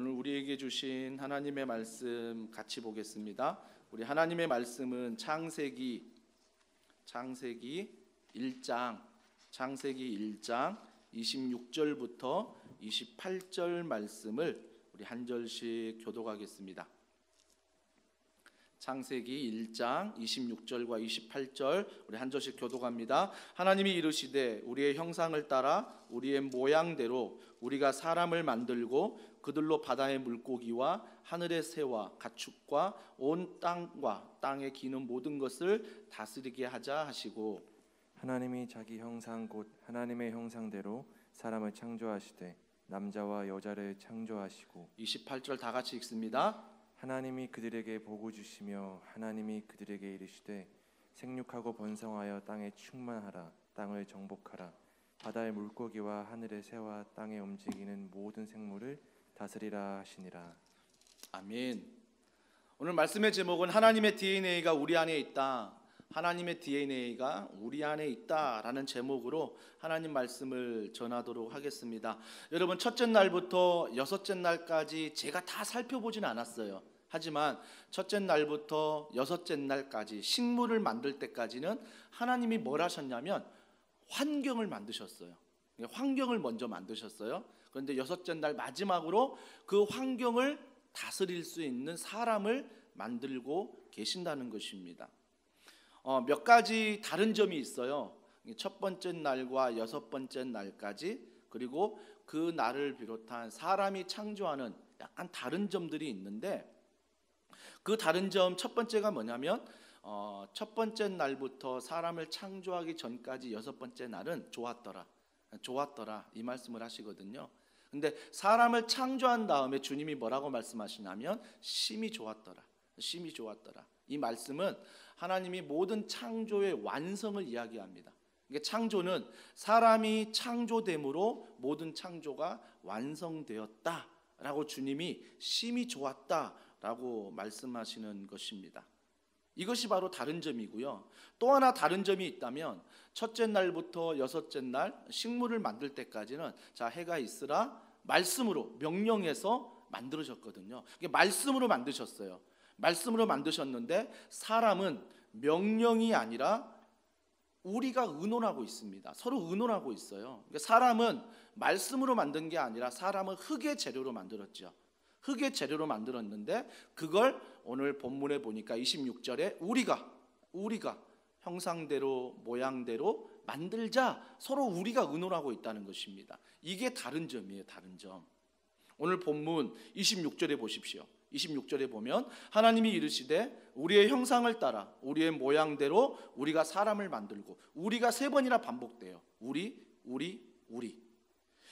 오늘 우리에게 주신 하나님의 말씀 같이 보겠습니다. 우리 하나님의 말씀은 창세기 1장 26절부터 28절 말씀을 우리 한 절씩 교독하겠습니다. 창세기 1장 26절과 28절 우리 한 절씩 교독합니다. 하나님이 이르시되 우리의 형상을 따라 우리의 모양대로 우리가 사람을 만들고 그들로 바다의 물고기와 하늘의 새와 가축과 온 땅과 땅에 기는 모든 것을 다스리게 하자 하시고, 하나님이 자기 형상 곧 하나님의 형상대로 사람을 창조하시되 남자와 여자를 창조하시고 28절 다 같이 읽습니다. 하나님이 그들에게 복을 주시며 하나님이 그들에게 이르시되 생육하고 번성하여 땅에 충만하라. 땅을 정복하라. 바다의 물고기와 하늘의 새와 땅에 움직이는 모든 생물을 다스리라 하시니라. 아멘. 오늘 말씀의 제목은 하나님의 DNA가 우리 안에 있다. 하나님의 DNA가 우리 안에 있다라는 제목으로 하나님 말씀을 전하도록 하겠습니다. 여러분, 첫째 날부터 여섯째 날까지 제가 다 살펴보진 않았어요. 하지만 첫째 날부터 여섯째 날까지 식물을 만들 때까지는 하나님이 뭘 하셨냐면 환경을 만드셨어요. 환경을 먼저 만드셨어요. 그런데 여섯째 날 마지막으로 그 환경을 다스릴 수 있는 사람을 만들고 계신다는 것입니다. 몇 가지 다른 점이 있어요. 첫 번째 날과 여섯 번째 날까지, 그리고 그 날을 비롯한 사람이 창조하는 약간 다른 점들이 있는데, 그 다른 점 첫 번째가 뭐냐면 첫 번째 날부터 사람을 창조하기 전까지 여섯 번째 날은 좋았더라 이 말씀을 하시거든요. 근데 사람을 창조한 다음에 주님이 뭐라고 말씀하시냐면 심히 좋았더라. 이 말씀은 하나님이 모든 창조의 완성을 이야기합니다. 그러니까 창조는 사람이 창조됨으로 모든 창조가 완성되었다라고 주님이 심히 좋았다라고 말씀하시는 것입니다. 이것이 바로 다른 점이고요. 또 하나 다른 점이 있다면 첫째 날부터 여섯째 날 식물을 만들 때까지는 자, 해가 있으라 말씀으로 명령해서 만들어졌거든요. 말씀으로 만드셨어요. 말씀으로 만드셨는데 사람은 명령이 아니라 우리가 의논하고 있습니다. 서로 의논하고 있어요. 사람은 말씀으로 만든 게 아니라 사람은 흙의 재료로 만들었죠. 흙의 재료로 만들었는데 그걸 오늘 본문에 보니까 26절에 우리가 형상대로 모양대로 만들자, 서로 우리가 의논하고 있다는 것입니다. 이게 다른 점이에요. 다른 점. 오늘 본문 26절에 보십시오. 26절에 보면 하나님이 이르시되 우리의 형상을 따라 우리의 모양대로 우리가 사람을 만들고, 우리가 세 번이나 반복돼요. 우리.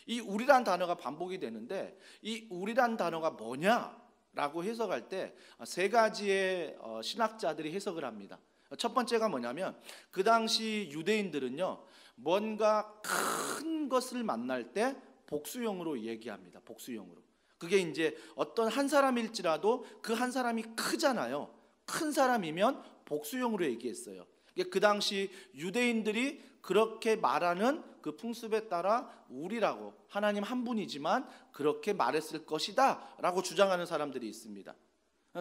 이 우리란 단어가 반복이 되는데 이 우리란 단어가 뭐냐라고 해석할 때 세 가지의 신학자들이 해석을 합니다. 첫 번째가 뭐냐면 그 당시 유대인들은요, 뭔가 큰 것을 만날 때 복수형으로 얘기합니다. 복수형으로. 그게 이제 어떤 한 사람일지라도 그 한 사람이 크잖아요. 큰 사람이면 복수형으로 얘기했어요. 그 당시 유대인들이 그렇게 말하는 그 풍습에 따라 우리라고, 하나님 한 분이지만 그렇게 말했을 것이다 라고 주장하는 사람들이 있습니다.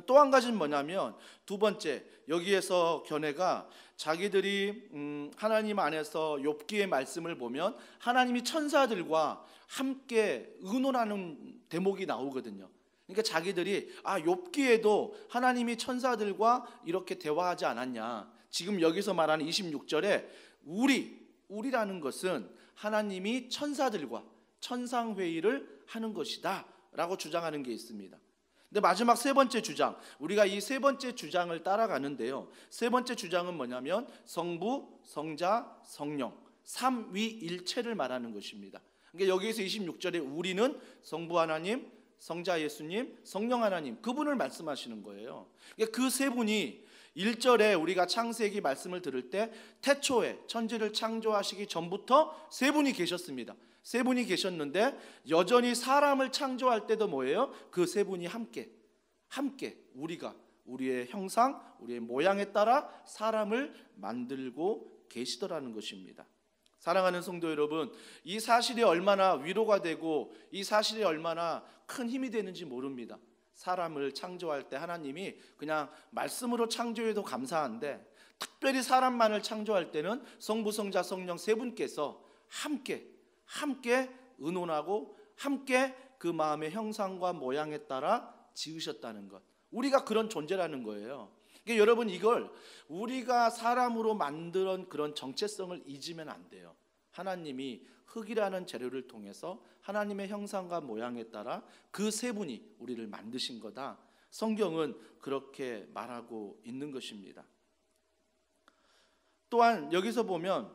또 한 가지는 뭐냐면, 두 번째, 여기에서 견해가 자기들이 하나님 안에서 욥기의 말씀을 보면 하나님이 천사들과 함께 의논하는 대목이 나오거든요. 그러니까 자기들이 욥기에도 하나님이 천사들과 이렇게 대화하지 않았냐. 지금 여기서 말하는 26절에 우리라는 것은 하나님이 천사들과 천상회의를 하는 것이다 라고 주장하는 게 있습니다. 근데 마지막 세 번째 주장, 우리가 이 세 번째 주장을 따라가는데요, 세 번째 주장은 뭐냐면 성부, 성자, 성령, 삼위일체를 말하는 것입니다. 그러니까 여기에서 26절에 우리는 성부 하나님, 성자 예수님, 성령 하나님, 그분을 말씀하시는 거예요. 그러니까 그 세 분이 1절에 우리가 창세기 말씀을 들을 때 태초에 천지를 창조하시기 전부터 세 분이 계셨습니다. 세 분이 계셨는데 여전히 사람을 창조할 때도 뭐예요? 그 세 분이 함께 우리가 우리의 형상, 우리의 모양에 따라 사람을 만들고 계시더라는 것입니다. 사랑하는 성도 여러분, 이 사실이 얼마나 위로가 되고 이 사실이 얼마나 큰 힘이 되는지 모릅니다. 사람을 창조할 때 하나님이 그냥 말씀으로 창조해도 감사한데, 특별히 사람만을 창조할 때는 성부, 성자, 성령 세 분께서 함께 의논하고 함께 그 마음의 형상과 모양에 따라 지으셨다는 것, 우리가 그런 존재라는 거예요. 그러니까 여러분, 이걸 우리가 사람으로 만든 그런 정체성을 잊으면 안 돼요. 하나님이 흙이라는 재료를 통해서 하나님의 형상과 모양에 따라 그 세 분이 우리를 만드신 거다. 성경은 그렇게 말하고 있는 것입니다. 또한 여기서 보면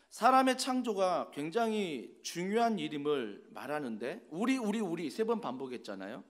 사람의 창조가 굉장히 중요한 일임을 말하는데, 우리 세 번 반복했잖아요.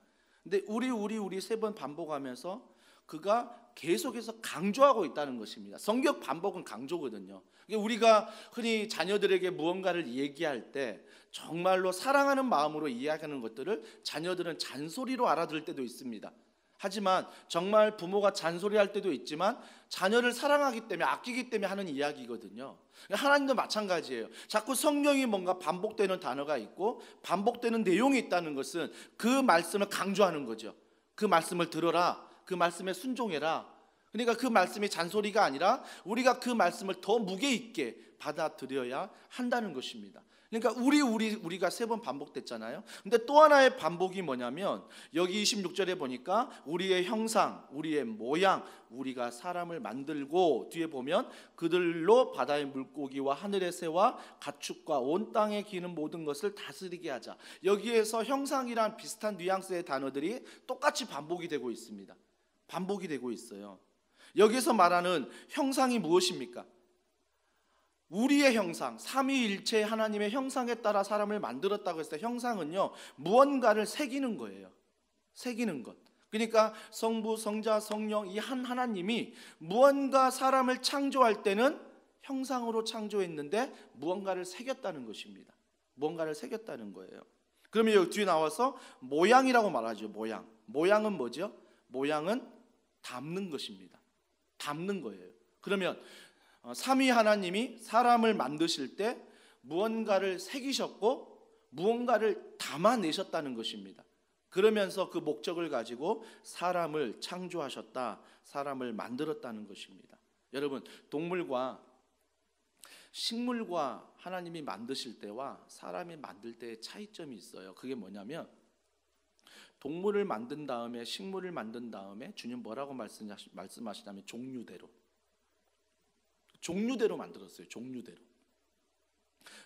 근데 우리 세 번 반복하면서 그가 계속해서 강조하고 있다는 것입니다. 성경 반복은 강조거든요. 우리가 흔히 자녀들에게 무언가를 얘기할 때 정말로 사랑하는 마음으로 이야기하는 것들을 자녀들은 잔소리로 알아들을 때도 있습니다. 하지만 정말 부모가 잔소리할 때도 있지만 자녀를 사랑하기 때문에, 아끼기 때문에 하는 이야기거든요. 하나님도 마찬가지예요. 자꾸 성경이 뭔가 반복되는 단어가 있고 반복되는 내용이 있다는 것은 그 말씀을 강조하는 거죠. 그 말씀을 들어라, 그 말씀에 순종해라. 그러니까 그 말씀이 잔소리가 아니라 우리가 그 말씀을 더 무게 있게 받아들여야 한다는 것입니다. 그러니까 우리가 세 번 반복됐잖아요. 근데 또 하나의 반복이 뭐냐면, 여기 26절에 보니까 우리의 형상, 우리의 모양, 우리가 사람을 만들고, 뒤에 보면 그들로 바다의 물고기와 하늘의 새와 가축과 온 땅에 기는 모든 것을 다스리게 하자. 여기에서 형상이란 비슷한 뉘앙스의 단어들이 똑같이 반복이 되고 있습니다. 반복이 되고 있어요. 여기서 말하는 형상이 무엇입니까? 우리의 형상, 삼위일체 하나님의 형상에 따라 사람을 만들었다고 했을 때, 형상은요, 무언가를 새기는 거예요. 새기는 것. 그러니까 성부, 성자, 성령 이 한 하나님이 무언가 사람을 창조할 때는 형상으로 창조했는데 무언가를 새겼다는 것입니다. 무언가를 새겼다는 거예요. 그러면 여기 뒤에 나와서 모양이라고 말하죠. 모양은 뭐죠? 모양은 담는 것입니다. 담는 거예요. 그러면 삼위 하나님이 사람을 만드실 때 무언가를 새기셨고 무언가를 담아내셨다는 것입니다. 그러면서 그 목적을 가지고 사람을 창조하셨다, 사람을 만들었다는 것입니다. 여러분, 동물과 식물과 하나님이 만드실 때와 사람이 만들 때의 차이점이 있어요. 그게 뭐냐면, 동물을 만든 다음에, 식물을 만든 다음에 주님 뭐라고 말씀하시냐면 종류대로 만들었어요.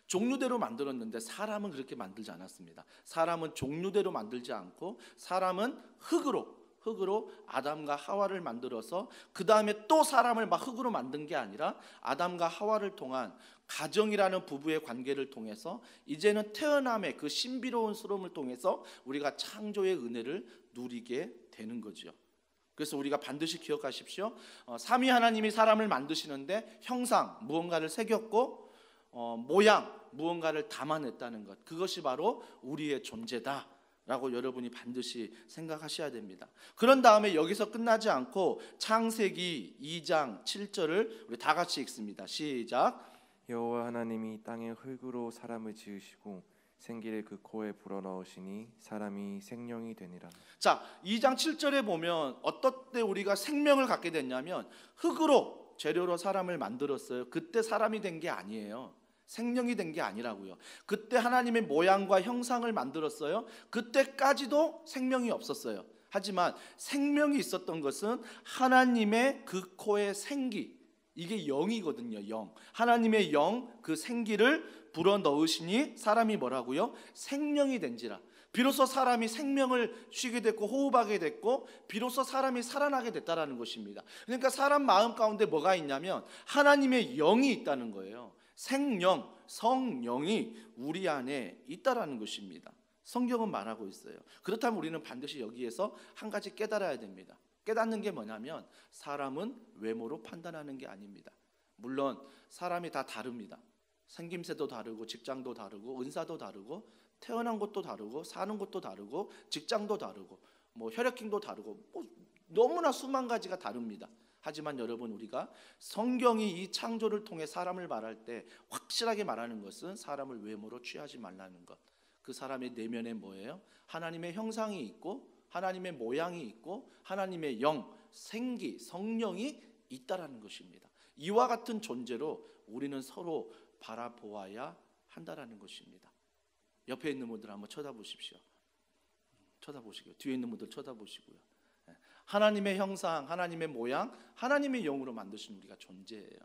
종류대로 만들었는데 사람은 그렇게 만들지 않았습니다. 사람은 종류대로 만들지 않고 사람은 흙으로 아담과 하와를 만들어서 그 다음에 또 사람을 막 흙으로 만든 게 아니라 아담과 하와를 통한 가정이라는 부부의 관계를 통해서 이제는 태어남의 그 신비로운 통해서 우리가 창조의 은혜를 누리게 되는 거죠. 그래서 우리가 반드시 기억하십시오. 삼위 하나님이 사람을 만드시는데 형상, 무언가를 새겼고 모양, 무언가를 담아냈다는 것, 그것이 바로 우리의 존재다 라고 여러분이 반드시 생각하셔야 됩니다. 그런 다음에 여기서 끝나지 않고 창세기 2장 7절을 우리 다 같이 읽습니다. 시작. 여호와 하나님이 땅의 흙으로 사람을 지으시고 생기를 그 코에 불어넣으시니 사람이 생명이 되니라. 자, 2장 7절에 보면 어떨 때 우리가 생명을 갖게 됐냐면, 흙으로 재료로 사람을 만들었어요. 그때 사람이 된 게 아니에요. 생명이 된 게 아니라고요. 그때 하나님의 모양과 형상을 만들었어요. 그때까지도 생명이 없었어요. 하지만 생명이 있었던 것은 하나님의 그 코의 생기, 이게 영이거든요. 영. 하나님의 영, 그 생기를 불어넣으시니 사람이 뭐라고요? 생명이 된지라. 비로소 사람이 생명을 쉬게 됐고 호흡하게 됐고 비로소 사람이 살아나게 됐다라는 것입니다. 그러니까 사람 마음 가운데 뭐가 있냐면 하나님의 영이 있다는 거예요. 생령, 성령이 우리 안에 있다라는 것입니다. 성경은 말하고 있어요. 그렇다면 우리는 반드시 여기에서 한 가지 깨달아야 됩니다. 깨닫는 게 뭐냐면, 사람은 외모로 판단하는 게 아닙니다. 물론 사람이 다 다릅니다. 생김새도 다르고 직장도 다르고 은사도 다르고 태어난 곳도 다르고 사는 곳도 다르고 직장도 다르고 뭐 혈액형도 다르고 너무나 수만 가지가 다릅니다. 하지만 여러분, 우리가 성경이 이 창조를 통해 사람을 말할 때 확실하게 말하는 것은 사람을 외모로 취하지 말라는 것. 그 사람의 내면에 뭐예요? 하나님의 형상이 있고 하나님의 모양이 있고 하나님의 영, 생기, 성령이 있다라는 것입니다. 이와 같은 존재로 우리는 서로 바라보아야 한다라는 것입니다. 옆에 있는 분들 한번 쳐다보십시오. 쳐다보시고요. 뒤에 있는 분들 쳐다보시고요. 하나님의 형상, 하나님의 모양, 하나님의 영으로 만드신 우리가 존재예요.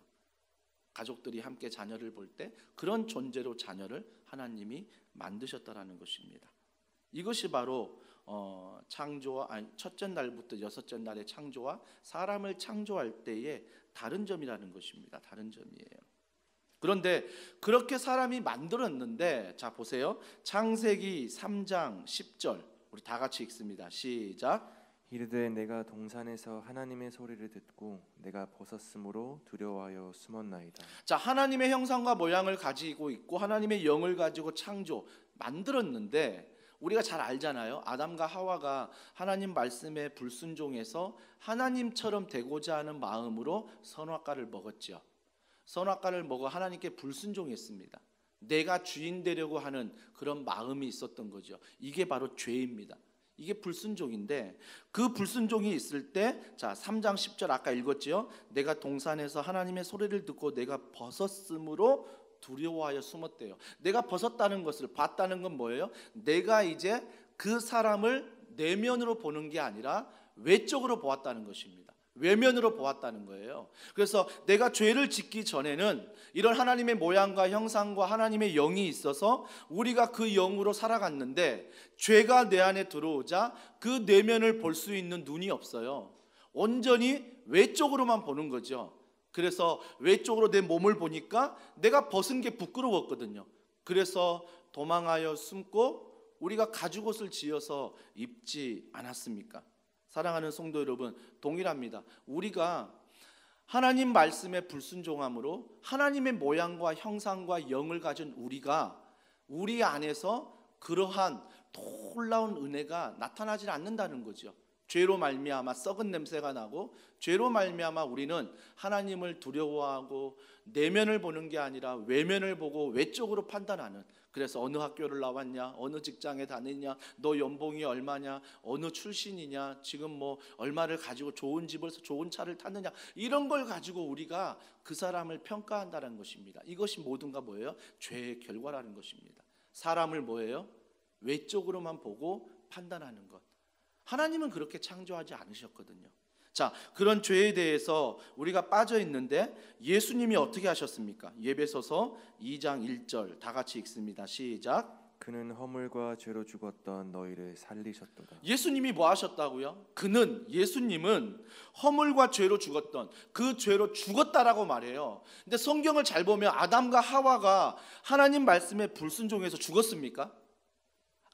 가족들이 함께 자녀를 볼 때 그런 존재로 자녀를 하나님이 만드셨다라는 것입니다. 이것이 바로 첫째 날부터 여섯째 날의 창조와 사람을 창조할 때의 다른 점이라는 것입니다. 다른 점이에요. 그런데 그렇게 사람이 만들었는데, 자 보세요. 창세기 3장 10절 우리 다 같이 읽습니다. 시작. 이르되 내가 동산에서 하나님의 소리를 듣고 내가 벗었으므로 두려워하여 숨었나이다. 자, 하나님의 형상과 모양을 가지고 있고 하나님의 영을 가지고 창조 만들었는데, 우리가 잘 알잖아요. 아담과 하와가 하나님 말씀에 불순종해서 하나님처럼 되고자 하는 마음으로 선악과를 먹었죠. 선악과를 먹어 하나님께 불순종했습니다. 내가 주인 되려고 하는 그런 마음이 있었던 거죠. 이게 바로 죄입니다. 이게 불순종인데, 그 불순종이 있을 때, 자 3장 10절 아까 읽었지요. 내가 동산에서 하나님의 소리를 듣고 내가 벗었으므로 두려워하여 숨었대요. 내가 벗었다는 것을 봤다는 건 뭐예요? 내가 이제 그 사람을 내면으로 보는 게 아니라 외적으로 보았다는 것입니다. 외면으로 보았다는 거예요. 그래서 내가 죄를 짓기 전에는 이런 하나님의 모양과 형상과 하나님의 영이 있어서 우리가 그 영으로 살아갔는데, 죄가 내 안에 들어오자 그 내면을 볼 수 있는 눈이 없어요. 온전히 외적으로만 보는 거죠. 그래서 외적으로 내 몸을 보니까 내가 벗은 게 부끄러웠거든요. 그래서 도망하여 숨고 우리가 가죽옷을 지어서 입지 않았습니까? 사랑하는 성도 여러분, 동일합니다. 우리가 하나님 말씀에 불순종함으로 하나님의 모양과 형상과 영을 가진 우리가 우리 안에서 그러한 놀라운 은혜가 나타나지 않는다는 거죠. 죄로 말미암아 썩은 냄새가 나고, 죄로 말미암아 우리는 하나님을 두려워하고 내면을 보는 게 아니라 외면을 보고 외적으로 판단하는, 그래서 어느 학교를 나왔냐, 어느 직장에 다니냐, 너 연봉이 얼마냐, 어느 출신이냐, 지금 뭐 얼마를 가지고 좋은 집을 좋은 차를 탔느냐, 이런 걸 가지고 우리가 그 사람을 평가한다는 것입니다. 이것이 모든가 뭐예요? 죄의 결과라는 것입니다. 사람을 뭐예요? 외적으로만 보고 판단하는 것. 하나님은 그렇게 창조하지 않으셨거든요. 자, 그런 죄에 대해서 우리가 빠져 있는데 예수님이 어떻게 하셨습니까? 예배소서 2장 1절 다 같이 읽습니다. 시작. 그는 허물과 죄로 죽었던 너희를 살리셨도다. 예수님이 뭐 하셨다고요? 예수님은 허물과 죄로 죽었던, 그 죄로 죽었다라고 말해요. 근데 성경을 잘 보면 아담과 하와가 하나님 말씀에 불순종해서 죽었습니까?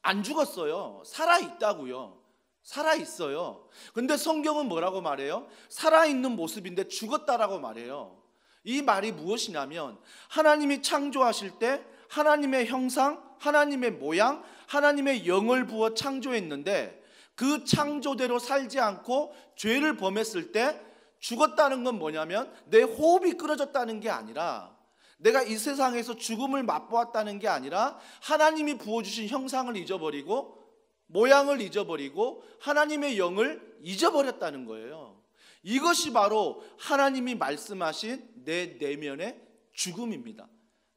안 죽었어요. 살아있다고요. 살아있어요. 근데 성경은 뭐라고 말해요? 살아있는 모습인데 죽었다라고 말해요. 이 말이 무엇이냐면, 하나님이 창조하실 때 하나님의 형상, 하나님의 모양, 하나님의 영을 부어 창조했는데 그 창조대로 살지 않고 죄를 범했을 때 죽었다는 건 뭐냐면, 내 호흡이 끊어졌다는 게 아니라, 내가 이 세상에서 죽음을 맛보았다는 게 아니라 하나님이 부어주신 형상을 잊어버리고 모양을 잊어버리고 하나님의 영을 잊어버렸다는 거예요. 이것이 바로 하나님이 말씀하신 내 내면의 죽음입니다.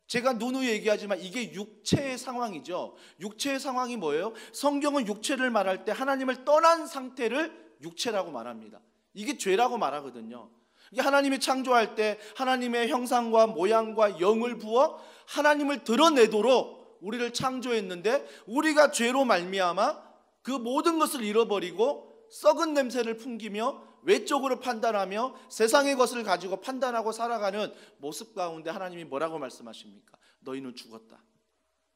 제가 누누이 얘기하지만 이게 육체의 상황이죠. 육체의 상황이 뭐예요? 성경은 육체를 말할 때 하나님을 떠난 상태를 육체라고 말합니다. 이게 죄라고 말하거든요. 이게 하나님이 창조할 때 하나님의 형상과 모양과 영을 부어 하나님을 드러내도록 우리를 창조했는데, 우리가 죄로 말미암아 그 모든 것을 잃어버리고 썩은 냄새를 풍기며 외적으로 판단하며 세상의 것을 가지고 판단하고 살아가는 모습 가운데 하나님이 뭐라고 말씀하십니까? 너희는 죽었다.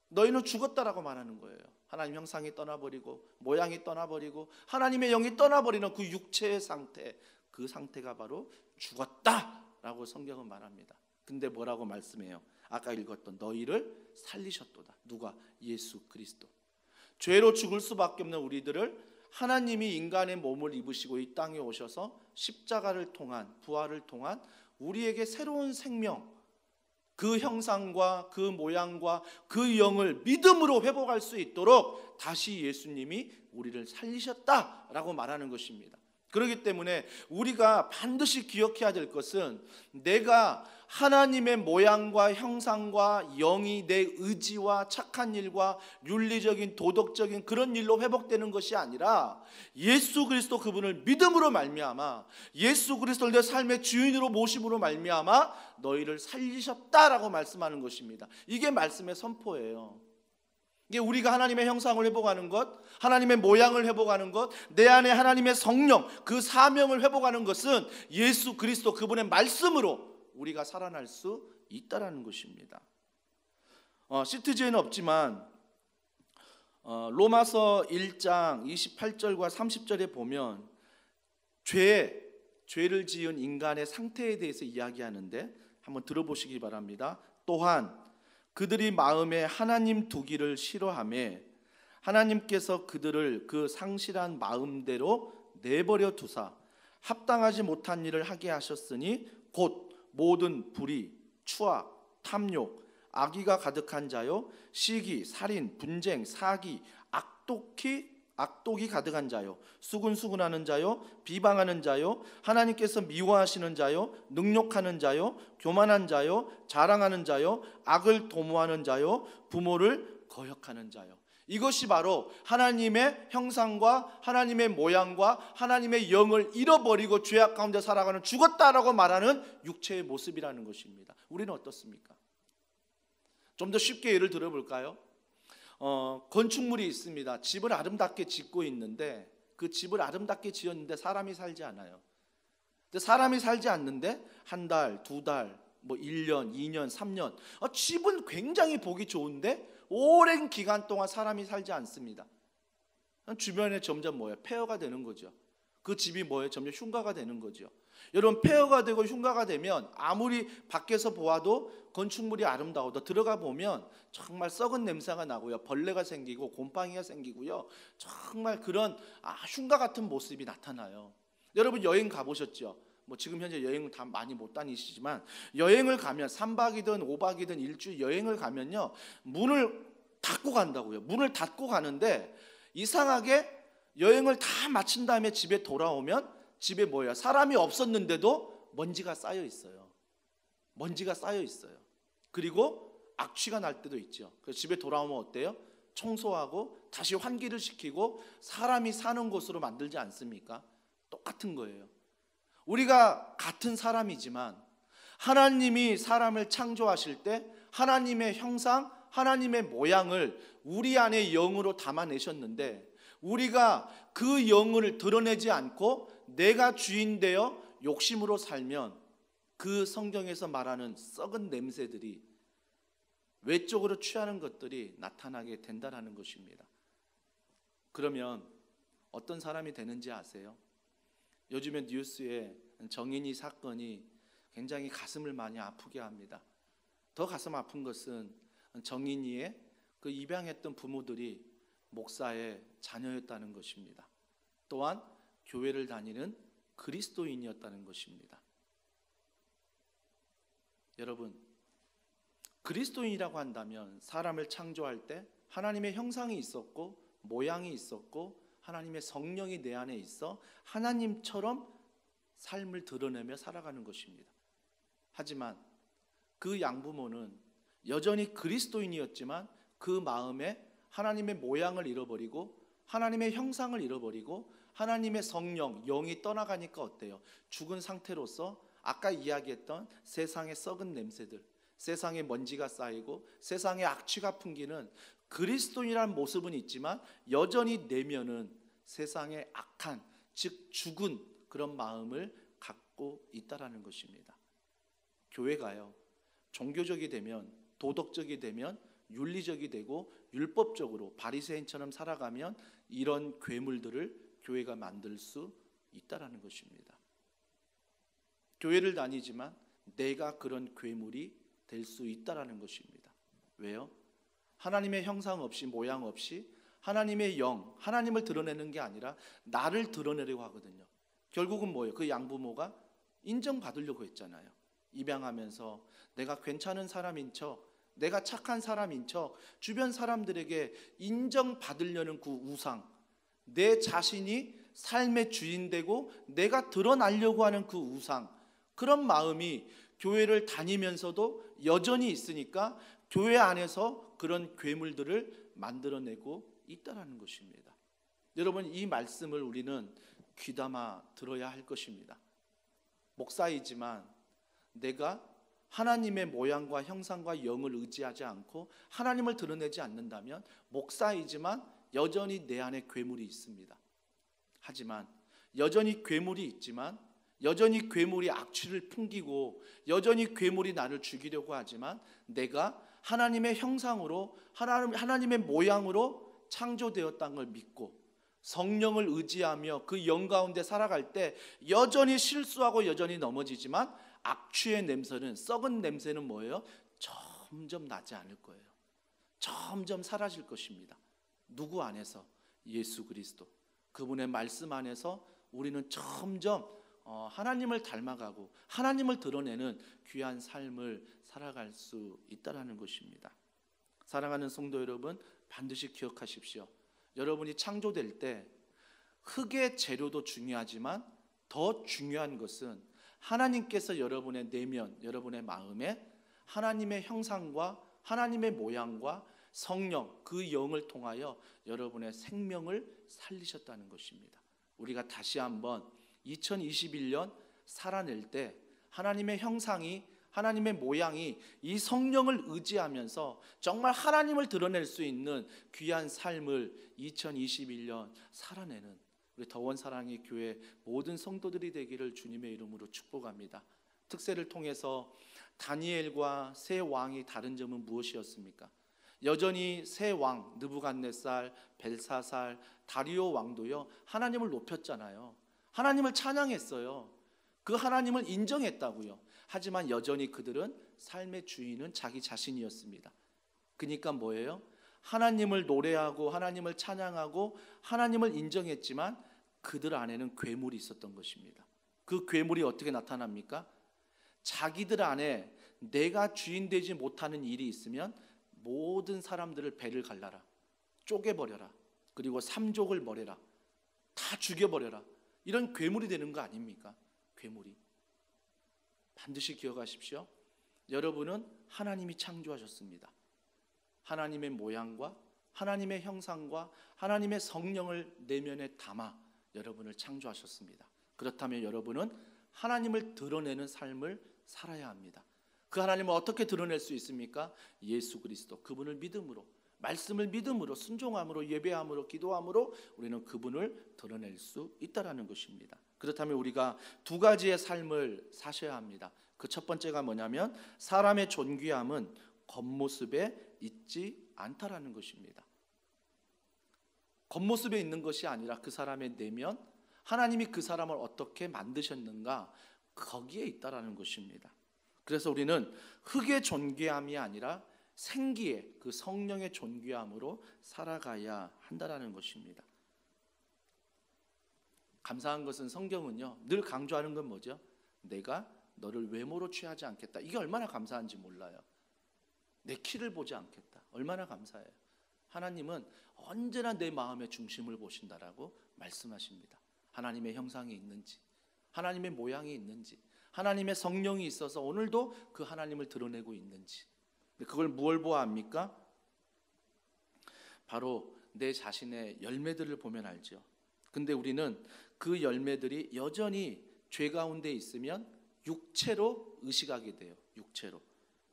너희는 죽었다라고 말하는 거예요. 하나님 형상이 떠나버리고 모양이 떠나버리고 하나님의 영이 떠나버리는 그 육체의 상태, 그 상태가 바로 죽었다라고 성경은 말합니다. 근데 뭐라고 말씀해요? 아까 읽었던 너희를 살리셨도다. 누가? 예수 그리스도. 죄로 죽을 수밖에 없는 우리들을 하나님이 인간의 몸을 입으시고 이 땅에 오셔서 십자가를 통한, 부활을 통한 우리에게 새로운 생명, 그 형상과 그 모양과 그 영을 믿음으로 회복할 수 있도록 다시 예수님이 우리를 살리셨다라고 말하는 것입니다. 그렇기 때문에 우리가 반드시 기억해야 될 것은 내가 하나님의 모양과 형상과 영이 내 의지와 착한 일과 윤리적인 도덕적인 그런 일로 회복되는 것이 아니라 예수 그리스도 그분을 믿음으로 말미암아 예수 그리스도를 내 삶의 주인으로 모심으로 말미암아 너희를 살리셨다라고 말씀하는 것입니다. 이게 말씀의 선포예요. 이게 우리가 하나님의 형상을 회복하는 것, 하나님의 모양을 회복하는 것, 내 안에 하나님의 성령, 그 사명을 회복하는 것은 예수 그리스도 그분의 말씀으로 우리가 살아날 수 있다라는 것입니다. 시트지에는 없지만 로마서 1장 28절과 30절에 보면 죄를 지은 인간의 상태에 대해서 이야기하는데 한번 들어보시기 바랍니다. 또한 그들이 마음에 하나님 두기를 싫어하며 하나님께서 그들을 그 상실한 마음대로 내버려 두사 합당하지 못한 일을 하게 하셨으니 곧 모든 불의, 추악, 탐욕, 악의가 가득한 자요, 시기, 살인, 분쟁, 사기, 악독이 가득한 자요, 수군수군하는 자요, 비방하는 자요, 하나님께서 미워하시는 자요, 능욕하는 자요, 교만한 자요, 자랑하는 자요, 악을 도모하는 자요, 부모를 거역하는 자요. 이것이 바로 하나님의 형상과 하나님의 모양과 하나님의 영을 잃어버리고 죄악 가운데 살아가는 죽었다라고 말하는 육체의 모습이라는 것입니다. 우리는 어떻습니까? 좀 더 쉽게 예를 들어볼까요? 건축물이 있습니다. 집을 아름답게 짓고 있는데 그 집을 아름답게 지었는데 사람이 살지 않아요. 근데 사람이 살지 않는데 한 달, 두 달, 뭐 1년, 2년, 3년 집은 굉장히 보기 좋은데 오랜 기간 동안 사람이 살지 않습니다. 주변에 점점 뭐예요? 폐허가 되는 거죠. 그 집이 뭐예요? 점점 흉가가 되는 거죠. 여러분, 폐허가 되고 흉가가 되면 아무리 밖에서 보아도 건축물이 아름다워도 들어가 보면 정말 썩은 냄새가 나고요, 벌레가 생기고 곰팡이가 생기고요, 정말 그런 흉가 같은 모습이 나타나요. 여러분 여행 가보셨죠? 뭐 지금 현재 여행을 다 많이 못 다니시지만 여행을 가면 3박이든 5박이든 일주일 여행을 가면요, 문을 닫고 간다고요. 문을 닫고 가는데 이상하게 여행을 다 마친 다음에 집에 돌아오면 집에 뭐예요? 사람이 없었는데도 먼지가 쌓여 있어요. 먼지가 쌓여 있어요. 그리고 악취가 날 때도 있죠. 그래서 집에 돌아오면 어때요? 청소하고 다시 환기를 시키고 사람이 사는 곳으로 만들지 않습니까? 똑같은 거예요. 우리가 같은 사람이지만 하나님이 사람을 창조하실 때 하나님의 형상, 하나님의 모양을 우리 안에 영으로 담아내셨는데 우리가 그 영을 드러내지 않고 내가 주인 되어 욕심으로 살면 그 성경에서 말하는 썩은 냄새들이, 외적으로 취하는 것들이 나타나게 된다는 것입니다. 그러면 어떤 사람이 되는지 아세요? 요즘에 뉴스에 정인이 사건이 굉장히 가슴을 많이 아프게 합니다. 더 가슴 아픈 것은 정인이의 그 입양했던 부모들이 목사의 자녀였다는 것입니다. 또한 교회를 다니는 그리스도인이었다는 것입니다. 여러분, 그리스도인이라고 한다면 사람을 창조할 때 하나님의 형상이 있었고 모양이 있었고 하나님의 성령이 내 안에 있어 하나님처럼 삶을 드러내며 살아가는 것입니다. 하지만 그 양부모는 여전히 그리스도인이었지만 그 마음에 하나님의 모양을 잃어버리고 하나님의 형상을 잃어버리고 하나님의 성령, 영이 떠나가니까 어때요? 죽은 상태로서 아까 이야기했던 세상의 썩은 냄새들, 세상에 먼지가 쌓이고 세상에 악취가 풍기는 그리스도인이라는 모습은 있지만 여전히 내면은 세상의 악한, 즉 죽은 그런 마음을 갖고 있다라는 것입니다. 교회가요, 종교적이 되면, 도덕적이 되면, 윤리적이 되고 율법적으로 바리새인처럼 살아가면 이런 괴물들을 교회가 만들 수 있다라는 것입니다. 교회를 다니지만 내가 그런 괴물이 될 수 있다라는 것입니다. 왜요? 하나님의 형상 없이 모양 없이 하나님의 영, 하나님을 드러내는 게 아니라 나를 드러내려고 하거든요. 결국은 뭐예요? 그 양부모가 인정받으려고 했잖아요. 입양하면서 내가 괜찮은 사람인 척, 내가 착한 사람인 척 주변 사람들에게 인정받으려는 그 우상, 내 자신이 삶의 주인 되고 내가 드러나려고 하는 그 우상, 그런 마음이 교회를 다니면서도 여전히 있으니까 교회 안에서 그런 괴물들을 만들어내고 있다는 것입니다. 여러분, 이 말씀을 우리는 귀담아 들어야 할 것입니다. 목사이지만 내가 하나님의 모양과 형상과 영을 의지하지 않고 하나님을 드러내지 않는다면 목사이지만 여전히 내 안에 괴물이 있습니다. 하지만 여전히 괴물이 있지만, 여전히 괴물이 악취를 풍기고 여전히 괴물이 나를 죽이려고 하지만 내가 하나님의 형상으로, 하나님의 모양으로 창조되었다는 걸 믿고 성령을 의지하며 그 영 가운데 살아갈 때 여전히 실수하고 여전히 넘어지지만 악취의 냄새는, 썩은 냄새는 뭐예요? 점점 나지 않을 거예요. 점점 사라질 것입니다. 누구 안에서? 예수 그리스도, 그분의 말씀 안에서 우리는 점점 하나님을 닮아가고 하나님을 드러내는 귀한 삶을 살아갈 수 있다는 것입니다. 사랑하는 성도 여러분, 반드시 기억하십시오. 여러분이 창조될 때 흙의 재료도 중요하지만 더 중요한 것은 하나님께서 여러분의 내면, 여러분의 마음에 하나님의 형상과 하나님의 모양과 성령, 그 영을 통하여 여러분의 생명을 살리셨다는 것입니다. 우리가 다시 한번 2021년 살아낼 때 하나님의 형상이, 하나님의 모양이 이 성령을 의지하면서 정말 하나님을 드러낼 수 있는 귀한 삶을 2021년 살아내는 우리 더원 사랑의 교회 모든 성도들이 되기를 주님의 이름으로 축복합니다. 특세를 통해서 다니엘과 세 왕이 다른 점은 무엇이었습니까? 여전히 세 왕, 느부갓네살, 벨사살, 다리오 왕도요, 하나님을 높였잖아요. 하나님을 찬양했어요. 그 하나님을 인정했다고요. 하지만 여전히 그들은 삶의 주인은 자기 자신이었습니다. 그러니까 뭐예요? 하나님을 노래하고 하나님을 찬양하고 하나님을 인정했지만 그들 안에는 괴물이 있었던 것입니다. 그 괴물이 어떻게 나타납니까? 자기들 안에 내가 주인 되지 못하는 일이 있으면 모든 사람들을 배를 갈라라, 쪼개버려라, 그리고 삼족을 벌여라, 다 죽여버려라, 이런 괴물이 되는 거 아닙니까? 괴물이. 반드시 기억하십시오. 여러분은 하나님이 창조하셨습니다. 하나님의 모양과 하나님의 형상과 하나님의 성령을 내면에 담아 여러분을 창조하셨습니다. 그렇다면 여러분은 하나님을 드러내는 삶을 살아야 합니다. 그 하나님을 어떻게 드러낼 수 있습니까? 예수 그리스도, 그분을 믿음으로, 말씀을 믿음으로, 순종함으로, 예배함으로, 기도함으로 우리는 그분을 드러낼 수 있다는 것입니다. 그렇다면 우리가 두 가지의 삶을 사셔야 합니다. 그 첫 번째가 뭐냐면 사람의 존귀함은 겉모습에 있지 않다라는 것입니다. 겉모습에 있는 것이 아니라 그 사람의 내면, 하나님이 그 사람을 어떻게 만드셨는가, 거기에 있다라는 것입니다. 그래서 우리는 흙의 존귀함이 아니라 생기의, 그 성령의 존귀함으로 살아가야 한다라는 것입니다. 감사한 것은 성경은요, 늘 강조하는 건 뭐죠? 내가 너를 외모로 취하지 않겠다. 이게 얼마나 감사한지 몰라요. 내 키를 보지 않겠다. 얼마나 감사해요. 하나님은 언제나 내 마음의 중심을 보신다라고 말씀하십니다. 하나님의 형상이 있는지, 하나님의 모양이 있는지, 하나님의 성령이 있어서 오늘도 그 하나님을 드러내고 있는지. 그걸 무엇을 보아합니까? 바로 내 자신의 열매들을 보면 알죠. 근데 우리는 그 열매들이 여전히 죄 가운데 있으면 육체로 의식하게 돼요. 육체로.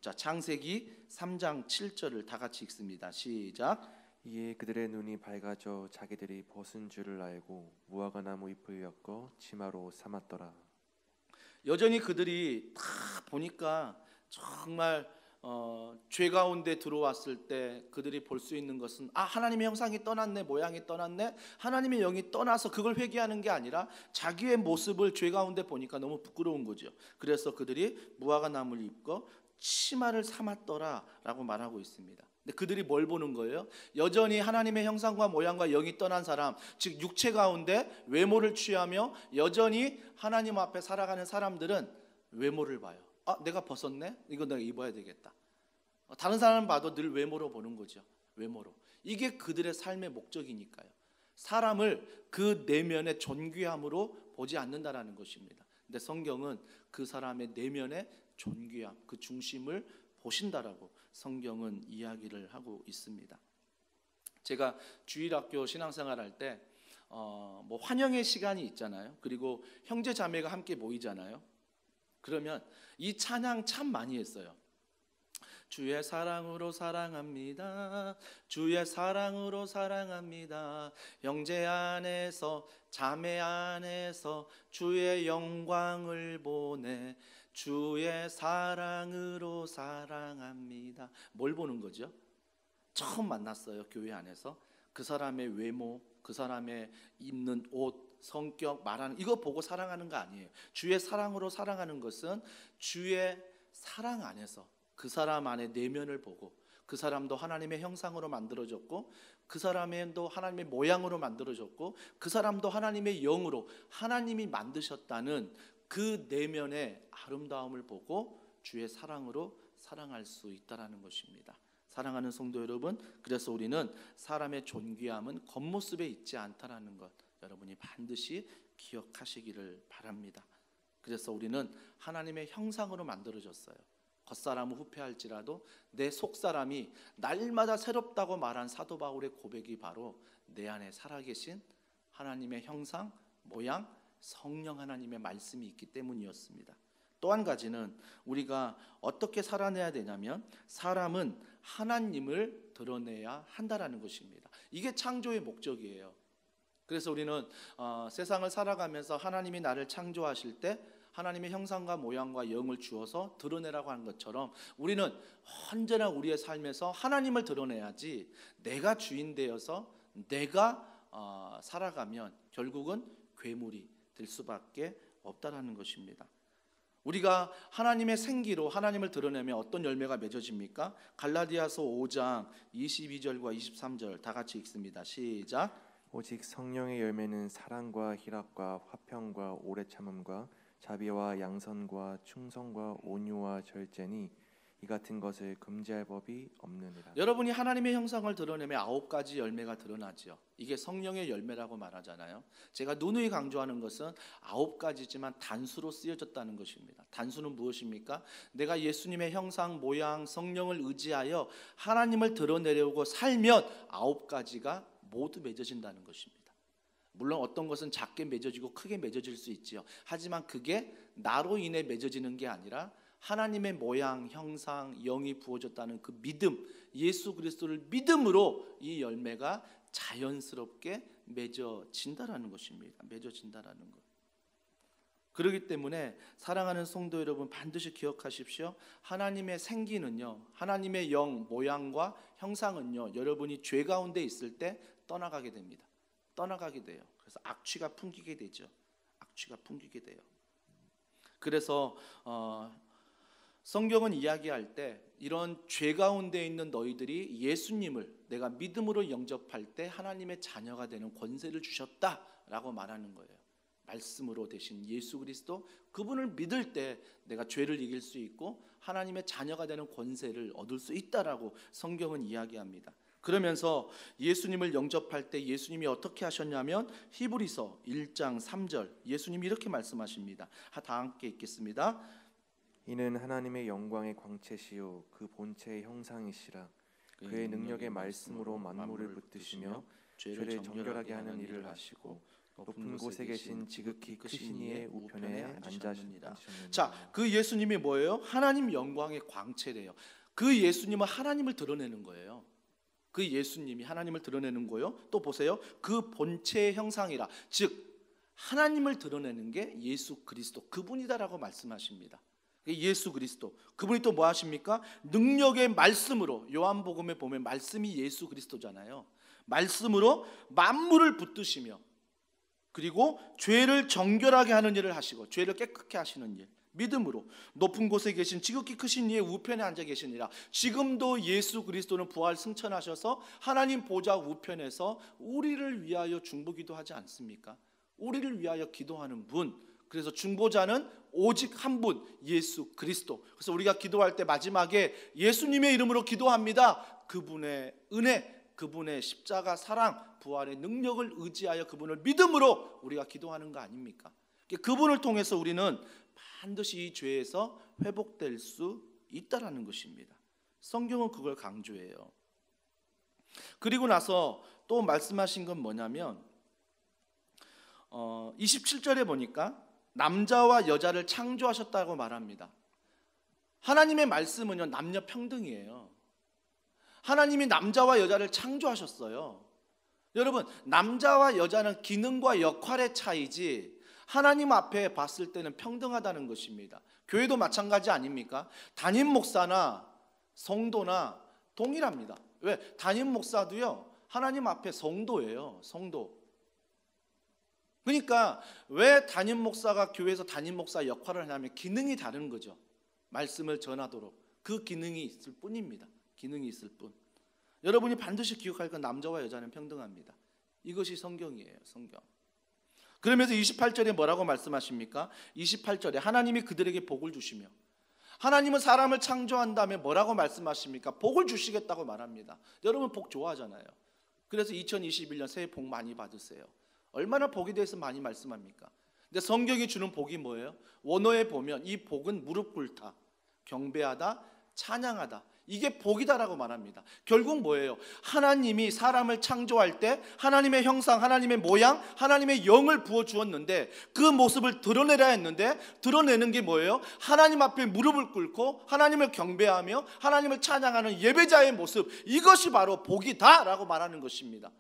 자, 창세기 3장 7절을 다 같이 읽습니다. 시작. 이에 그들의 눈이 밝아져 자기들이 벗은 줄을 알고 무화과 나무 잎을 엮어 치마로 삼았더라. 여전히 그들이 다 보니까 정말 죄 가운데 들어왔을 때 그들이 볼 수 있는 것은 하나님의 형상이 떠났네, 모양이 떠났네, 하나님의 영이 떠나서 그걸 회개하는 게 아니라 자기의 모습을 죄 가운데 보니까 너무 부끄러운 거죠. 그래서 그들이 무화과 나무를 입고 치마를 삼았더라 라고 말하고 있습니다. 근데 그들이 뭘 보는 거예요? 여전히 하나님의 형상과 모양과 영이 떠난 사람, 즉 육체 가운데 외모를 취하며 여전히 하나님 앞에 살아가는 사람들은 외모를 봐요. 내가 벗었네? 이거 내가 입어야 되겠다. 다른 사람 봐도 늘 외모로 보는 거죠. 외모로. 이게 그들의 삶의 목적이니까요. 사람을 그 내면의 존귀함으로 보지 않는다라는 것입니다. 근데 성경은 그 사람의 내면의 존귀함, 그 중심을 보신다라고 성경은 이야기를 하고 있습니다. 제가 주일학교 신앙생활할 때 뭐 환영의 시간이 있잖아요. 그리고 형제 자매가 함께 모이잖아요. 그러면 이 찬양 참 많이 했어요. 주의 사랑으로 사랑합니다. 주의 사랑으로 사랑합니다. 형제 안에서 자매 안에서 주의 영광을 보내 주의 사랑으로 사랑합니다. 뭘 보는 거죠? 처음 만났어요. 교회 안에서 그 사람의 외모, 그 사람의 입는 옷, 성격, 말하는 이거 보고 사랑하는 거 아니에요. 주의 사랑으로 사랑하는 것은 주의 사랑 안에서 그 사람 안에 내면을 보고 그 사람도 하나님의 형상으로 만들어졌고 그 사람도 하나님의 모양으로 만들어졌고 그 사람도 하나님의 영으로 하나님이 만드셨다는 그 내면의 아름다움을 보고 주의 사랑으로 사랑할 수 있다라는 것입니다. 사랑하는 성도 여러분, 그래서 우리는 사람의 존귀함은 겉모습에 있지 않다라는 것 여러분이 반드시 기억하시기를 바랍니다. 그래서 우리는 하나님의 형상으로 만들어졌어요. 겉사람은 후패할지라도 내 속사람이 날마다 새롭다고 말한 사도 바울의 고백이 바로 내 안에 살아계신 하나님의 형상, 모양, 성령 하나님의 말씀이 있기 때문이었습니다. 또 한 가지는 우리가 어떻게 살아내야 되냐면 사람은 하나님을 드러내야 한다라는 것입니다. 이게 창조의 목적이에요. 그래서 우리는 세상을 살아가면서 하나님이 나를 창조하실 때 하나님의 형상과 모양과 영을 주어서 드러내라고 하는 것처럼 우리는 언제나 우리의 삶에서 하나님을 드러내야지 내가 주인 되어서 내가 살아가면 결국은 괴물이 될 수밖에 없다라는 것입니다. 우리가 하나님의 생기로 하나님을 드러내면 어떤 열매가 맺어집니까? 갈라디아서 5장 22절과 23절 다 같이 읽습니다. 시작. 오직 성령의 열매는 사랑과 희락과 화평과 오래 참음과 자비와 양선과 충성과 온유와 절제니 이 같은 것을 금지할 법이 없느니라. 여러분이 하나님의 형상을 드러내면 9가지 열매가 드러나죠. 이게 성령의 열매라고 말하잖아요. 제가 누누이 강조하는 것은 9가지지만 단수로 쓰여졌다는 것입니다. 단수는 무엇입니까? 내가 예수님의 형상, 모양, 성령을 의지하여 하나님을 드러내려고 살면 9가지가 모두 맺어진다는 것입니다. 물론 어떤 것은 작게 맺어지고 크게 맺어질 수 있지요. 하지만 그게 나로 인해 맺어지는 게 아니라 하나님의 모양, 형상, 영이 부어졌다는 그 믿음, 예수 그리스도를 믿음으로 이 열매가 자연스럽게 맺어진다라는 것입니다. 맺어진다라는 것. 그렇기 때문에 사랑하는 성도 여러분 반드시 기억하십시오. 하나님의 생기는요, 하나님의 영, 모양과 형상은요, 여러분이 죄 가운데 있을 때 떠나가게 됩니다. 떠나가게 돼요. 그래서 악취가 풍기게 되죠. 악취가 풍기게 돼요. 그래서 성경은 이야기할 때 이런 죄 가운데 있는 너희들이 예수님을 내가 믿음으로 영접할 때 하나님의 자녀가 되는 권세를 주셨다라고 말하는 거예요. 말씀으로 되신 예수 그리스도 그분을 믿을 때 내가 죄를 이길 수 있고 하나님의 자녀가 되는 권세를 얻을 수 있다라고 성경은 이야기합니다. 그러면서 예수님을 영접할 때 예수님이 어떻게 하셨냐면 히브리서 1장 3절 예수님이 이렇게 말씀하십니다. 다 함께 읽겠습니다. 이는 하나님의 영광의 광채시요 그 본체의 형상이시라. 그의 능력의 말씀으로 만물을 붙드시며 죄를 정결하게 하는 일을 하시고 높은 곳에 계신 지극히 크신 이의 우편에 앉으셨느니라. 자, 그 예수님이 뭐예요? 하나님 영광의 광채래요. 그 예수님은 하나님을 드러내는 거예요. 그 예수님이 하나님을 드러내는 거요. 또 보세요. 그 본체의 형상이라. 즉 하나님을 드러내는 게 예수 그리스도 그분이다라고 말씀하십니다. 예수 그리스도 그분이 또 뭐 하십니까? 능력의 말씀으로 요한복음에 보면 말씀이 예수 그리스도잖아요. 말씀으로 만물을 붙드시며 그리고 죄를 정결하게 하는 일을 하시고 죄를 깨끗게 하시는 일, 믿음으로 높은 곳에 계신 지극히 크신 이의 우편에 앉아 계시니라. 지금도 예수 그리스도는 부활 승천하셔서 하나님 보좌 우편에서 우리를 위하여 중보기도 하지 않습니까? 우리를 위하여 기도하는 분. 그래서 중보자는 오직 한 분, 예수 그리스도. 그래서 우리가 기도할 때 마지막에 예수님의 이름으로 기도합니다. 그분의 은혜, 그분의 십자가 사랑, 부활의 능력을 의지하여 그분을 믿음으로 우리가 기도하는 거 아닙니까? 그분을 통해서 우리는 반드시 이 죄에서 회복될 수 있다라는 것입니다. 성경은 그걸 강조해요. 그리고 나서 또 말씀하신 건 뭐냐면 27절에 보니까 남자와 여자를 창조하셨다고 말합니다. 하나님의 말씀은요, 남녀 평등이에요. 하나님이 남자와 여자를 창조하셨어요. 여러분, 남자와 여자는 기능과 역할의 차이지 하나님 앞에 봤을 때는 평등하다는 것입니다. 교회도 마찬가지 아닙니까? 담임 목사나 성도나 동일합니다. 왜? 담임 목사도요, 하나님 앞에 성도예요. 성도. 그러니까 왜 담임 목사가 교회에서 담임 목사 역할을 하냐면 기능이 다른 거죠. 말씀을 전하도록 그 기능이 있을 뿐입니다. 기능이 있을 뿐. 여러분이 반드시 기억할 건 남자와 여자는 평등합니다. 이것이 성경이에요. 성경. 그러면서 28절에 뭐라고 말씀하십니까? 28절에 하나님이 그들에게 복을 주시며, 하나님은 사람을 창조한 다음에 뭐라고 말씀하십니까? 복을 주시겠다고 말합니다. 여러분 복 좋아하잖아요. 그래서 2021년 새해 복 많이 받으세요. 얼마나 복에 대해서 많이 말씀합니까? 근데 성경이 주는 복이 뭐예요? 원어에 보면 이 복은 무릎 꿇다, 경배하다, 찬양하다, 이게 복이다라고 말합니다. 결국 뭐예요? 하나님이 사람을 창조할 때 하나님의 형상, 하나님의 모양, 하나님의 영을 부어주었는데 그 모습을 드러내려 했는데 드러내는 게 뭐예요? 하나님 앞에 무릎을 꿇고 하나님을 경배하며 하나님을 찬양하는 예배자의 모습, 이것이 바로 복이다라고 말하는 것입니다.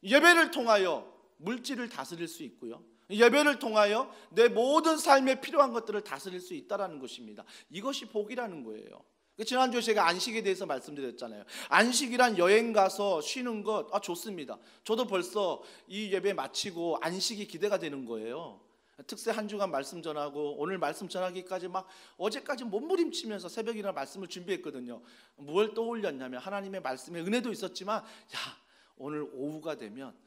예배를 통하여 물질을 다스릴 수 있고요, 예배를 통하여 내 모든 삶에 필요한 것들을 다스릴 수 있다는 것입니다. 이것이 복이라는 거예요. 지난주에 제가 안식에 대해서 말씀드렸잖아요. 안식이란 여행 가서 쉬는 것 좋습니다. 저도 벌써 이 예배 마치고 안식이 기대가 되는 거예요. 특세 한 주간 말씀 전하고 오늘 말씀 전하기까지 막 어제까지 몸부림치면서 새벽이나 말씀을 준비했거든요. 뭘 떠올렸냐면 하나님의 말씀에 은혜도 있었지만 오늘 오후가 되면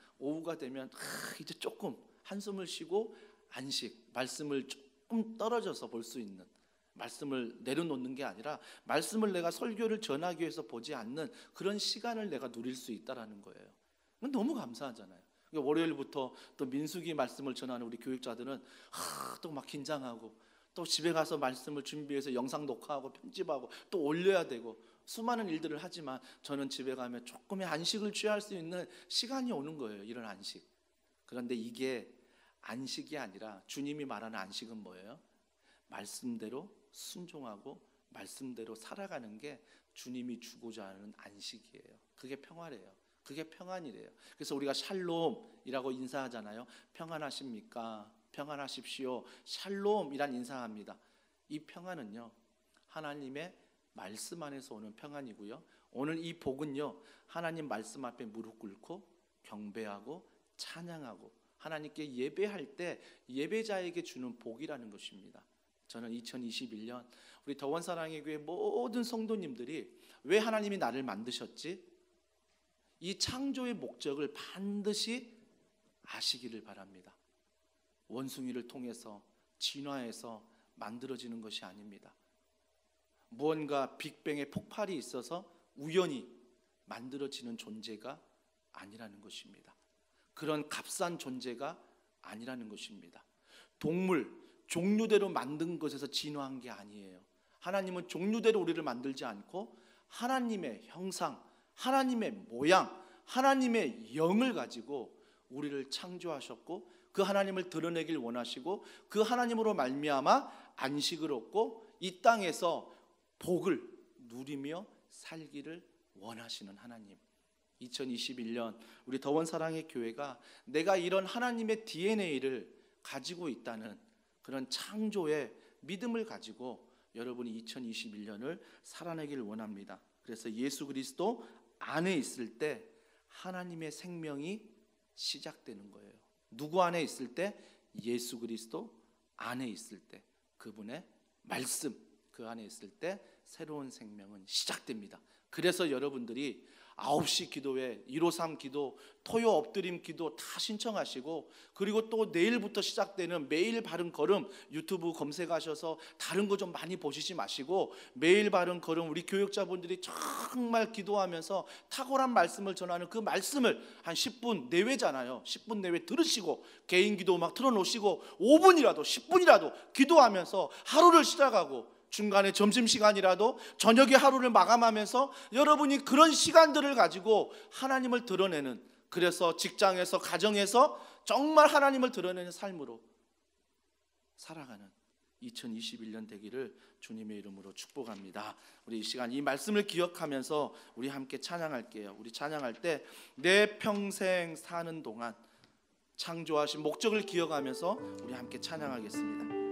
이제 조금 한숨을 쉬고 안식, 말씀을 조금 떨어져서 볼 수 있는, 말씀을 내려놓는 게 아니라 말씀을 내가 설교를 전하기 위해서 보지 않는 그런 시간을 내가 누릴 수 있다라는 거예요. 너무 감사하잖아요. 월요일부터 또 민수기 말씀을 전하는 우리 교육자들은 또 막 긴장하고 또 집에 가서 말씀을 준비해서 영상 녹화하고 편집하고 또 올려야 되고 수많은 일들을 하지만 저는 집에 가면 조금의 안식을 취할 수 있는 시간이 오는 거예요. 이런 안식. 그런데 이게 안식이 아니라 주님이 말하는 안식은 뭐예요? 말씀대로 순종하고 말씀대로 살아가는 게 주님이 주고자 하는 안식이에요. 그게 평화래요. 그게 평안이래요. 그래서 우리가 샬롬이라고 인사하잖아요. 평안하십니까? 평안하십시오. 샬롬이란 인사합니다. 이 평안은요, 하나님의 말씀 안에서 오는 평안이고요, 오늘 이 복은요, 하나님 말씀 앞에 무릎 꿇고 경배하고 찬양하고 하나님께 예배할 때 예배자에게 주는 복이라는 것입니다. 저는 2021년 우리 더원사랑의 교회 모든 성도님들이 왜 하나님이 나를 만드셨지? 이 창조의 목적을 반드시 아시기를 바랍니다. 원숭이를 통해서 진화해서 만들어지는 것이 아닙니다. 무언가 빅뱅의 폭발이 있어서 우연히 만들어지는 존재가 아니라는 것입니다. 그런 값싼 존재가 아니라는 것입니다. 동물, 종류대로 만든 것에서 진화한 게 아니에요. 하나님은 종류대로 우리를 만들지 않고 하나님의 형상, 하나님의 모양, 하나님의 영을 가지고 우리를 창조하셨고 그 하나님을 드러내길 원하시고 그 하나님으로 말미암아 안식을 얻고 이 땅에서 복을 누리며 살기를 원하시는 하나님. 2021년 우리 더원사랑의 교회가 내가 이런 하나님의 DNA를 가지고 있다는 그런 창조의 믿음을 가지고 여러분이 2021년을 살아내길 원합니다. 그래서 예수 그리스도 안에 있을 때 하나님의 생명이 시작되는 거예요. 누구 안에 있을 때? 예수 그리스도 안에 있을 때. 그분의 말씀 그 안에 있을 때 새로운 생명은 시작됩니다. 그래서 여러분들이 9시 기도회, 153 기도, 토요 엎드림 기도 다 신청하시고, 그리고 또 내일부터 시작되는 매일 바른 걸음 유튜브 검색하셔서 다른 거 좀 많이 보시지 마시고 매일 바른 걸음 우리 교육자분들이 정말 기도하면서 탁월한 말씀을 전하는 그 말씀을 한 10분 내외잖아요. 10분 내외 들으시고 개인 기도 막 틀어놓으시고 5분이라도 10분이라도 기도하면서 하루를 시작하고, 중간에 점심시간이라도 저녁에 하루를 마감하면서 여러분이 그런 시간들을 가지고 하나님을 드러내는, 그래서 직장에서 가정에서 정말 하나님을 드러내는 삶으로 살아가는 2021년 되기를 주님의 이름으로 축복합니다. 우리 이 시간 이 말씀을 기억하면서 우리 함께 찬양할게요. 우리 찬양할 때 내 평생 사는 동안 창조하신 목적을 기억하면서 우리 함께 찬양하겠습니다.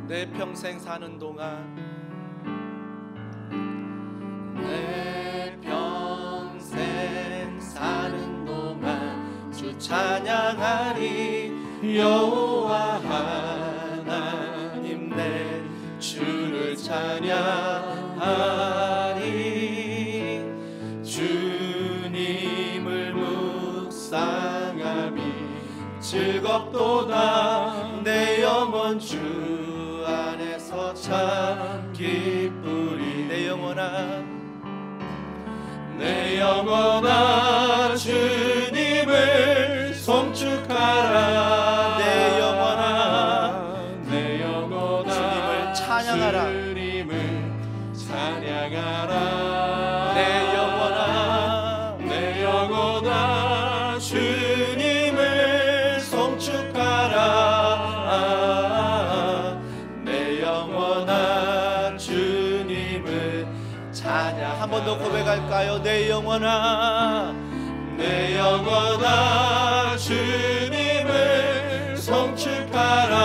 내 평생 사는 동안, 내 평생 사는 동안 주 찬양하리. 여호와 하나님 내 주를 찬양하리. 주님을 묵상함이 즐겁도다. 내 영혼 주 안에서 참 기쁘리. 내 영혼아 주님을 송축하라. 내 영혼아 주님을 찬양하라. 내 영혼아 주님을 송축하라. 한 번 더 고백할까요? 내 영혼아 주님을 송축하라.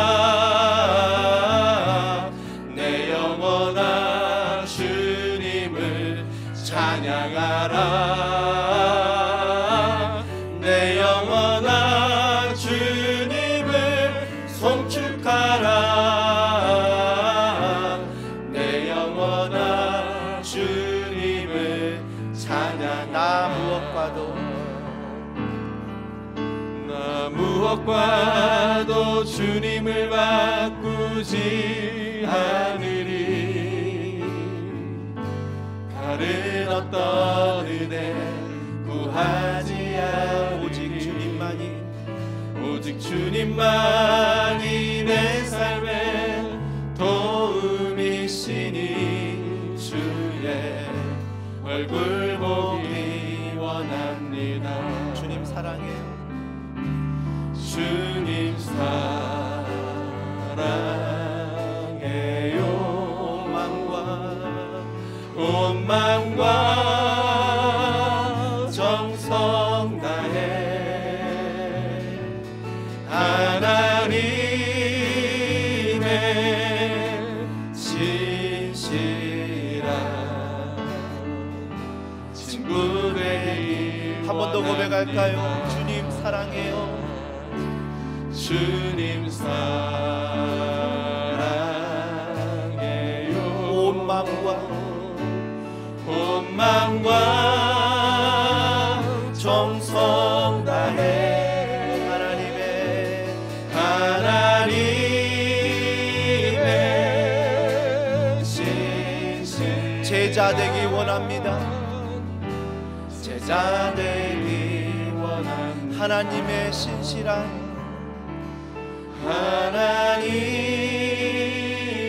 내 영혼아 주님을 찬양하라. 내 영혼아 주님을 송축하라. 내 영혼아 주님을 찬양. 나 무엇과도 주님을 바꾸지 않으리. 다른 어떤 은혜 구하지 않으리. 오직 주님만이 내 삶의 도움이시니 주의 얼굴 보기 원합니다. 주님 사랑해요. 주님 사랑해요. 온 마음과 정성 다해 하나님의 진실한 친구 되기. 한 번 더 고백할까요? 주님 사랑해요. 주님 사랑해요. 온 마음과 정성 다해 하나님의 신실. 제자 되기 원합니다. 제자 되기 원합니다. 하나님의 신실한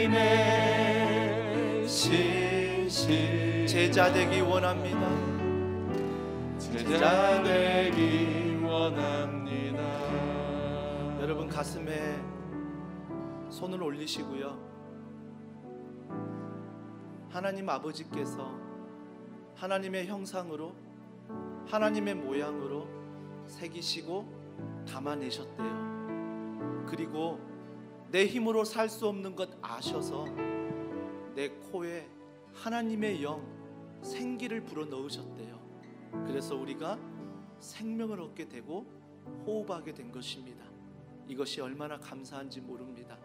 하나님의 신실. 제자 되기 원합니다. 제자 되기 원합니다. 여러분 가슴에 손을 올리시고요. 하나님 아버지께서 하나님의 형상으로 하나님의 모양으로 새기시고 담아내셨대요. 그리고 내 힘으로 살 수 없는 것 아셔서 내 코에 하나님의 영, 생기를 불어 넣으셨대요. 그래서 우리가 생명을 얻게 되고 호흡하게 된 것입니다. 이것이 얼마나 감사한지 모릅니다.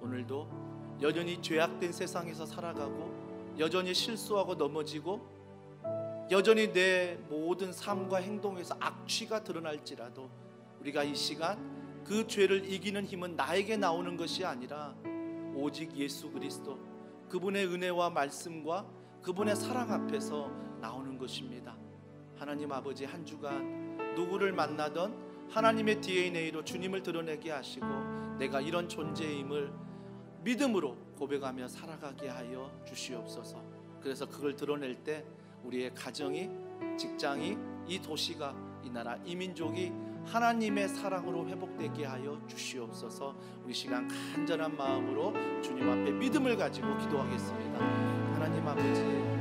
오늘도 여전히 죄악된 세상에서 살아가고 여전히 실수하고 넘어지고 여전히 내 모든 삶과 행동에서 악취가 드러날지라도 우리가 이 시간 그 죄를 이기는 힘은 나에게 나오는 것이 아니라 오직 예수 그리스도 그분의 은혜와 말씀과 그분의 사랑 앞에서 나오는 것입니다. 하나님 아버지, 한 주간 누구를 만나던 하나님의 DNA로 주님을 드러내게 하시고 내가 이런 존재임을 믿음으로 고백하며 살아가게 하여 주시옵소서. 그래서 그걸 드러낼 때 우리의 가정이, 직장이, 이 도시가, 이 나라, 이 민족이 하나님의 사랑으로 회복되게 하여 주시옵소서. 우리 시간 간절한 마음으로 주님 앞에 믿음을 가지고 기도하겠습니다. 하나님 아버지,